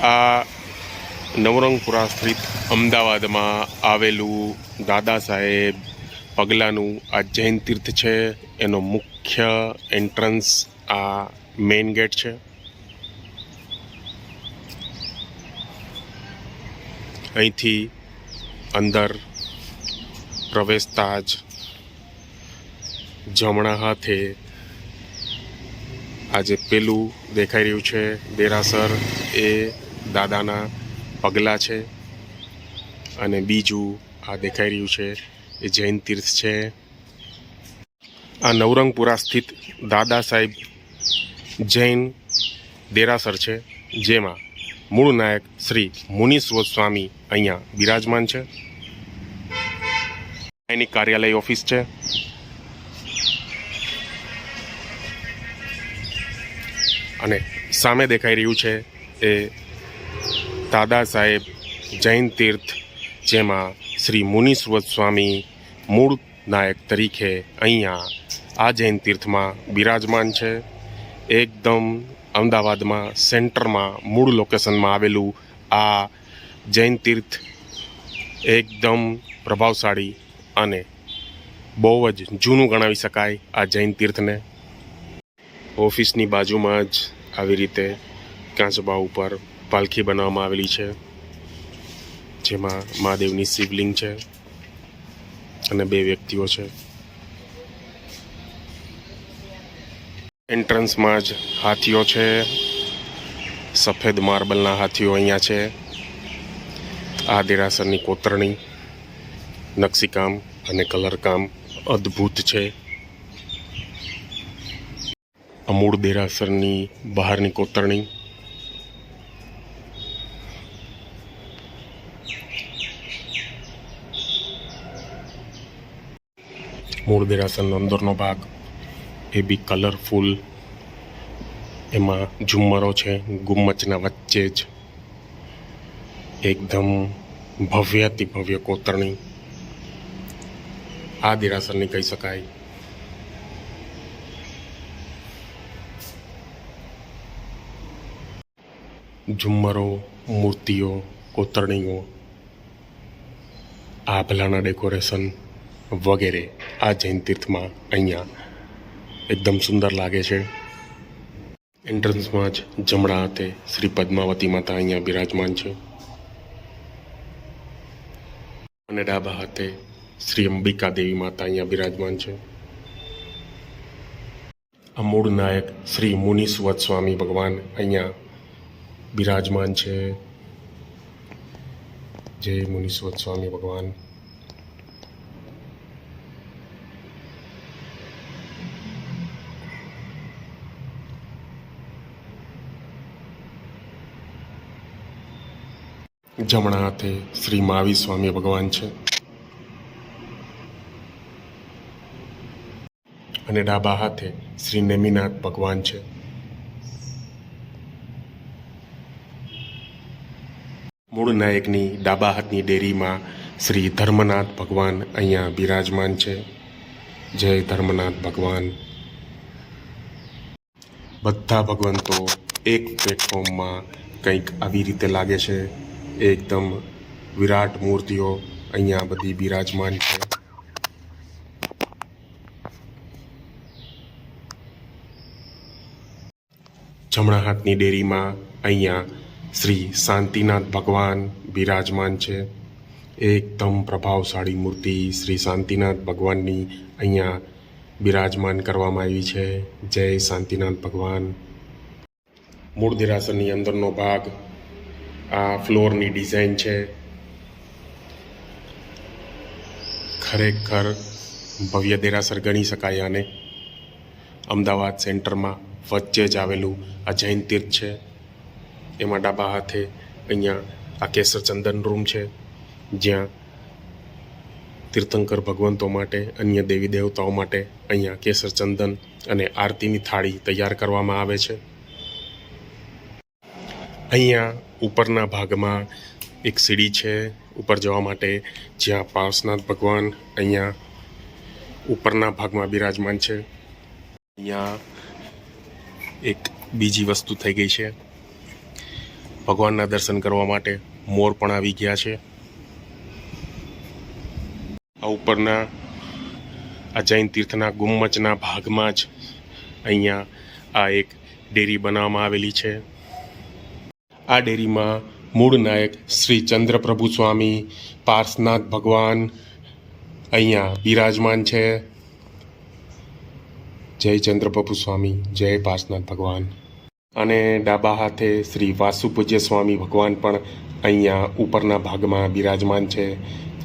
આ નવરંગપુરા સ્થિત અમદાવાદમાં આવેલું દાદા સાહેબ પગલાનું આ જૈન તીર્થ છે. એનો મુખ્ય એન્ટ્રન્સ આ મેઇન ગેટ છે. અહીંથી અંદર પ્રવેશતા જ જમણા હાથે આ જે પેલું દેખાઈ રહ્યું છે દેરાસર, એ દાદાના પગલાં છે. અને બીજું આ દેખાઈ રહ્યું છે એ જૈન તીર્થ છે. આ નવરંગપુરા સ્થિત દાદા સાહેબ જૈન દેરાસર છે, જેમાં મૂળ નાયક શ્રી મુનીશ્વર સ્વામી અહીંયા બિરાજમાન છે. એની કાર્યાલય ઓફિસ છે. અને સામે દેખાઈ રહ્યું છે એ દાદા સાહેબ જૈન તીર્થ, જેમાં શ્રી મુનીશ્વર સ્વામી મૂળ નાયક તરીકે અહીંયા આ જૈન તીર્થમાં બિરાજમાન છે. એકદમ અમદાવાદમાં સેન્ટરમાં મૂળ લોકેશનમાં આવેલું આ જૈન તીર્થ એકદમ પ્રભાવશાળી અને બહુ જ જૂનું ગણાવી શકાય આ જૈન તીર્થને. ઓફિસની બાજુમાં જ આવી રીતે કાચબા ઉપર પાલખી બનાવવામાં આવેલી છે, જેમાં મહાદેવની શિવલિંગ છે અને 2 વ્યક્તિઓ છે. એન્ટ્રન્સમાં જ હાથીઓ છે. સફેદ માર્બલના હાથીઓ અહીંયા છે. આ દેરાસરની કોતરણી, નકશીકામ અને કલરકામ અદ્ભુત છે. મૂળ દેરાસરની બહારની કોતરણી, મૂળ દેરાસરનો અંદરનો ભાગ એ બી કલરફુલ. એમાં ઝુમ્મરો છે ગુમ્મચના વચ્ચે જ. એકદમ ભવ્યાતિ ભવ્ય કોતરણી આ દેરાસરની કહી શકાય. ઝુમ્મરો, મૂર્તિઓ, કોતરણીઓ, આભલાના ડેકોરેશન વગેરે આ જૈન તીર્થમાં અહીંયા એકદમ સુંદર લાગે છે. એન્ટ્રન્સમાં જ જમણા હાથે શ્રી પદ્માવતી માતા અહીંયા બિરાજમાન છે અને ડાબા હાથે શ્રી અંબિકા દેવી માતા અહીંયા બિરાજમાન છે. આ મૂળ નાયક શ્રી મુનીશ્વર સ્વામી ભગવાન અહીંયા બિરાજમાન છે. જય મુનીશ્વર સ્વામી ભગવાન. જમણા હાથે શ્રી મહાવીર સ્વામી ભગવાન છે અને ડાબા હાથે શ્રી નેમિનાથ ભગવાન છે. મૂળ નાયકની ડાબા હાથની ડેરીમાં શ્રી ધર્મનાથ ભગવાન અહીંયા બિરાજમાન છે. જય ધર્મનાથ ભગવાન. બધા ભગવંતો એક પ્લેટફોર્મમાં કંઈક આવી રીતે લાગે છે. એકદમ વિરાટ મૂર્તિઓ અહીંયા બધી બિરાજમાન છે. જમણા હાથની ડેરીમાં અહીંયા શ્રી શાંતિનાથ ભગવાન બિરાજમાન છે. એકદમ પ્રભાવશાળી મૂર્તિ શ્રી શાંતિનાથ ભગવાનની અહીંયા બિરાજમાન કરવામાં આવી છે. જય શાંતિનાથ ભગવાન. મૂળ દેરાસરની અંદરનો ભાગ આ ફ્લોરની ડિઝાઇન છે. ખરેખર ભવ્ય દેરાસર ગણી શકાય આને. અમદાવાદ સેન્ટરમાં વચ્ચે જ આવેલું આ જૈન તીર્થ છે. એમાં ડાબા હાથે અહીંયા આ કેસર ચંદન રૂમ છે, જ્યાં તીર્થંકર ભગવંતો માટે, અન્ય દેવી દેવતાઓ માટે અહીંયા કેસર ચંદન અને આરતીની થાળી તૈયાર કરવામાં આવે છે. અહીંયા ઉપરના ભાગમાં એક સીડી છે ઉપર જવા માટે, જ્યાં પાર્શ્વનાથ ભગવાન અહીંયા ઉપરના ભાગમાં બિરાજમાન છે. અહીંયા એક બીજી વસ્તુ થઈ ગઈ છે. ભગવાનના દર્શન કરવા માટે મોર પણ આવી ગયા છે. આ ઉપરના આ જૈન તીર્થના ગુમ્મચના ભાગમાં જ અહીંયા આ એક ડેરી બનાવવામાં આવેલી છે. આ ડેરીમાં મૂળ નાયક શ્રી ચંદ્રપ્રભુ સ્વામી પાર્શનાથ ભગવાન અહીંયા બિરાજમાન છે. જય ચંદ્રપ્રભુ સ્વામી, જય પાર્શનાથ ભગવાન. અને ડાબા હાથે શ્રી વાસુપૂજ્ય સ્વામી ભગવાન પણ અહીંયા ઉપરના ભાગમાં બિરાજમાન છે.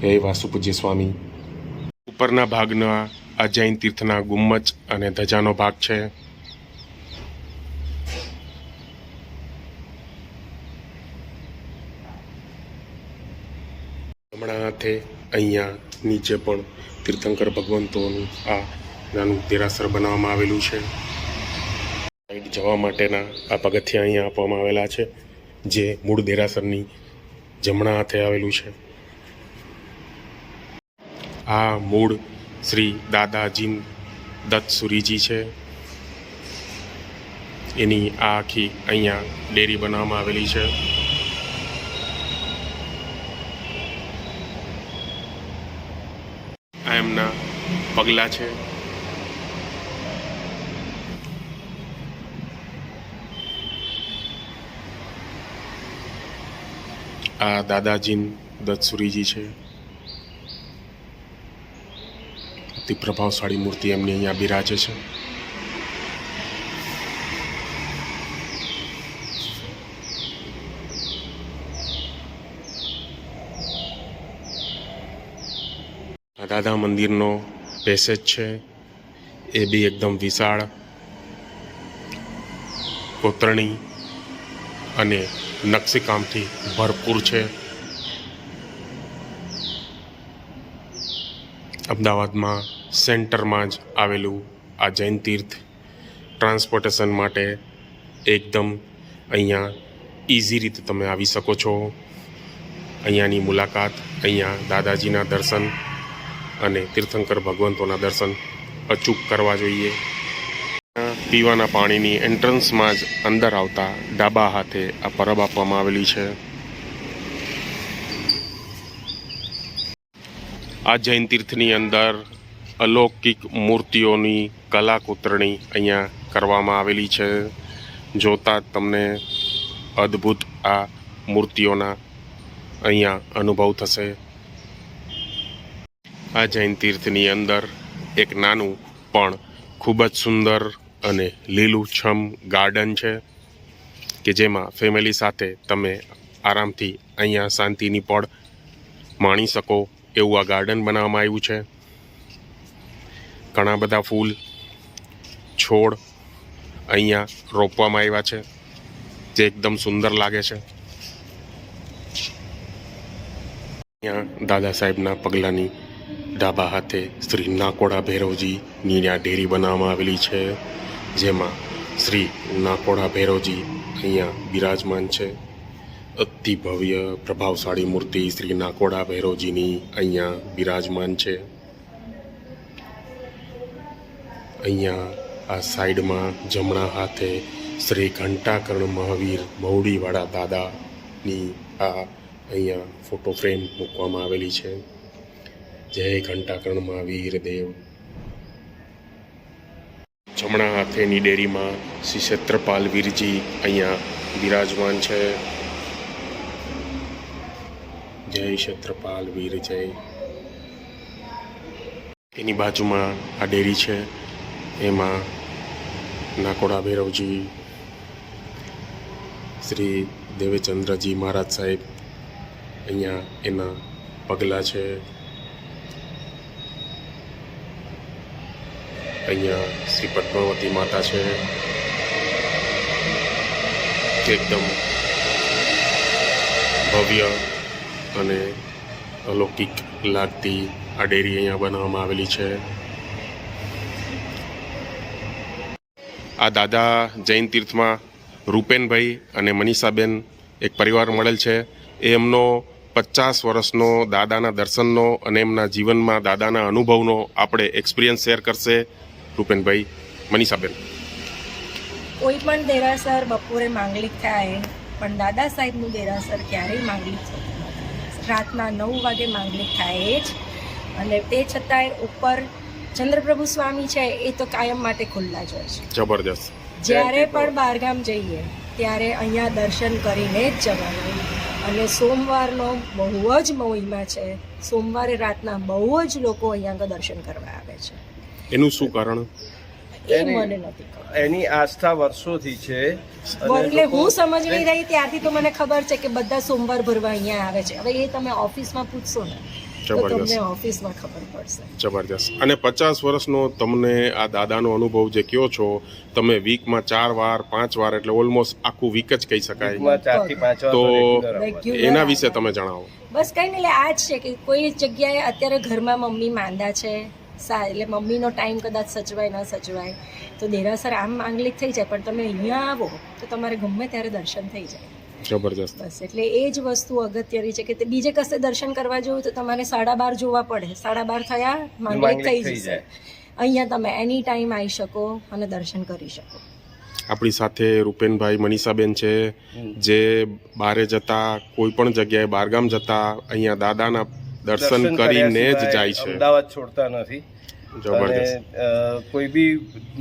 જય વાસુપૂજ્ય સ્વામી. ઉપરના ભાગના આ જૈન તીર્થના ગુમ્મચ અને ધજાનો ભાગ છે. જમણા હાથે અહીંયા નીચે પણ તીર્થંકર ભગવંતોનું આ નાનું દેરાસર બનાવવામાં આવેલું છે. સાઈડ જવા માટેના આ પગથિયા અહીંયા આપવામાં આવેલા છે, જે મૂળ દેરાસરની જમણા હાથે આવેલું છે. આ મૂળ શ્રી દાદાજી દત્તસુરીજી છે. એની આ આખી અહીંયા ડેરી બનાવવામાં આવેલી છે. આ એમના પગલા છે. આ દાદાજી દત્તસુરીજી છે. અતિ પ્રભાવશાળી મૂર્તિ એમની અહીંયા બિરાજે છે. આ દાદા મંદિરનો પેસેજ છે, એ બી એકદમ વિશાળ, કોતરણી અને નકશીકામથી ભરપૂર છે. અમદાવાદમાં સેન્ટરમાં જ આવેલું આ જૈન તીર્થ ટ્રાન્સપોર્ટેશન માટે એકદમ અહીંયા ઇઝી રીતે તમે આવી શકો છો. અહીંયાની મુલાકાત, અહીંયા દાદાજીના દર્શન અને તીર્થંકર ભગવંતોના દર્શન અચૂક કરવા જોઈએ. પીવાના પાણીની એન્ટ્રન્સમાં જ અંદર આવતા ડાબા હાથે આ પરબ આપવામાં આવેલી છે. આ જૈન તીર્થની અંદર અલૌકિક મૂર્તિઓની કલા કોતરણી અહીંયા કરવામાં આવેલી છે. જોતા તમને અદ્ભુત આ મૂર્તિઓના અહીંયા અનુભવ થશે. આ જૈન તીર્થની અંદર એક નાનું પણ ખૂબ જ સુંદર અને લીલુંછમ ગાર્ડન છે, કે જેમાં ફેમિલી સાથે તમે આરામથી અહીંયા શાંતિની પળ માણી શકો એવું આ ગાર્ડન બનાવવામાં આવ્યું છે. ઘણા બધા ફૂલ છોડ અહીંયા રોપવામાં આવ્યા છે, જે એકદમ સુંદર લાગે છે. અહીંયા દાદા સાહેબના પગલાંની ડાબા હાથે શ્રી નાકોડા ભૈરવજીની આ ડેરી બનાવવામાં આવેલી છે, જેમાં શ્રી નાકોડા ભૈરવજી અહીંયા બિરાજમાન છે. અતિ ભવ્ય પ્રભાવશાળી મૂર્તિ શ્રી નાકોડા ભૈરવજીની અહીંયા બિરાજમાન છે. અહીંયા આ સાઈડમાં જમણા હાથે શ્રી ઘંટાકર્ણ મહાવીર મહુડીવાળા દાદાની આ અહીંયા ફોટો ફ્રેમ મૂકવામાં આવેલી છે. જય ઘંટાકર્ણ મહાવીર દેવ. જમણા હાથેની ડેરીમાં શ્રી ક્ષેત્રપાલ વીરજી અહીંયા બિરાજમાન છે. જય ક્ષેત્રપાલ વીર જય. એની બાજુમાં આ ડેરી છે, એમાં નાકોડા ભૈરવજી, શ્રી દેવચંદ્રજી મહારાજ સાહેબ અહીંયા એના પગલાં છે. અહીંયા શ્રી પદ્માવતી માતા છે. એકદમ ભવ્ય અને અલૌકિક લાગતી આ ડેરી અહીંયા બનાવવામાં આવેલી છે. આ દાદા જૈન તીર્થમાં રૂપેનભાઈ અને મનીષાબેન એક પરિવાર મળેલ છે. એ એમનો 50 વર્ષનો દાદાના દર્શનનો અને એમના જીવનમાં દાદાના અનુભવનો આપણે એક્સપિરિયન્સ શેર કરશે. રૂપેનભાઈ, મનીષાબેન. કોઈ પણ દેરાસર બપોરે માંગલિક થાય પણ દાદા સાહેબનું દેરાસર ક્યારેય માંગલિક થતું નથી. રાતના 9 વાગે માંગલિક થાય જ, અને તે છતાંય ઉપર ચંદ્રપ્રભુ સ્વામી છે એ તો કાયમ માટે ખુલ્લા જ હોય છે. જબરજસ્ત. જ્યારે પણ બહારગામ જઈએ ત્યારે અહીંયા દર્શન કરીને જ જવાનું. અને સોમવારનો બહુ જ મહિમા છે. સોમવારે રાતના બહુ જ લોકો અહીંયા આગળ દર્શન કરવા આવે છે. એનું શું કારણ? એ મને નથી ખબર. એની આસ્થા વર્ષોથી છે. એટલે હું સમજણી રહી ત્યારથી તો મને ખબર છે કે બધા સોમવાર ભરવા અહીંયા આવે છે. હવે એ તમે ઓફિસમાં પૂછશો ને તો તમને ઓફિસમાં ખબર પડશે. જબરજસ્ત. અને 50 વર્ષનો તમને આ દાદાનો અનુભવ જે કયો છો, તમે વીકમાં 4 વાર 5 વાર એટલે ઓલમોસ્ટ આખું વીક જ કહી શકાય, 4 થી 5 તો Regular એના વિશે તમે જણાવો. બસ કંઈ નહીં, એટલે આ જ છે કે કોઈ જગ્યાએ અત્યારે ઘરમાં મમ્મી માંદા છે, એટલે મમ્મીનો ટાઈમ કદાચ સચવાય ન સચવાય તો દેરાસર આમ માંગલિક થઈ જાય, પણ તમે અહીંયા આવો તો તમારે ગમે ત્યારે દર્શન થઈ જાય. જબરજસ્ત. બસ એટલે એ જ વસ્તુ અગત્યની છે કે બીજે કશે દર્શન કરવા જવું તો તમારે 12:30 જોવા પડે. 12:30 થયા માંગલિક થઈ જશે. અહીંયા તમે એની ટાઈમ આવી શકો અને દર્શન કરી શકો. આપણી સાથે રૂપેનભાઈ મનીષાબેન છે, જે બારે જતા કોઈ પણ જગ્યાએ બહારગામ જતા અહીંયા દાદાના દર્શન કરીને જ જાય છે. અમદાવાદ છોડતા નથી. જબરજસ્ત. કોઈ બી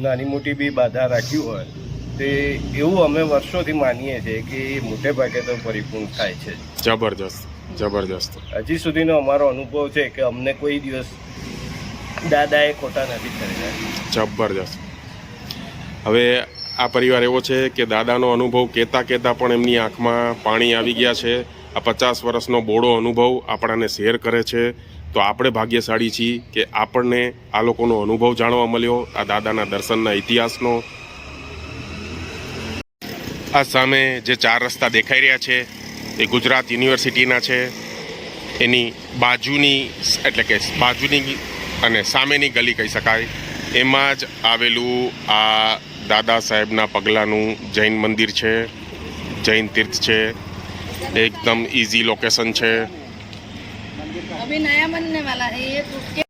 નાની મોટી બી બાધા રાખી હોય તે એવું અમે વર્ષોથી માનીએ છીએ કે એ મોટે ભાગે તો પરિપૂર્ણ થાય છે. જબરજસ્ત. જબરજસ્ત. હજી સુધીનો અમારો અનુભવ છે કે અમને કોઈ દિવસ દાદાએ ખોટા નથી કર્યા. જબરજસ્ત. હવે આ પરિવાર એવો છે કે દાદાનો અનુભવ કહેતા પણ એમની આંખમાં પાણી આવી ગયા છે. આ 50 વર્ષનો બોડો અનુભવ આપણાને શેર કરે છે. તો આપણે ભાગ્યશાળી છીએ કે આપણને આ લોકોનો અનુભવ જાણવા મળ્યો, આ દાદાના દર્શનના ઇતિહાસનો. આ સામે જે 4 રસ્તા દેખાઈ રહ્યા છે એ ગુજરાત યુનિવર્સિટીના છે. એની બાજુની એટલે કે બાજુની અને સામેની ગલી કહી શકાય, એમાં જ આવેલું આ દાદા સાહેબના પગલાંનું જૈન મંદિર છે, જૈન તીર્થ છે. એકદમ ઇઝી લોકેશન છે. अभी नया बनने वाला है ये,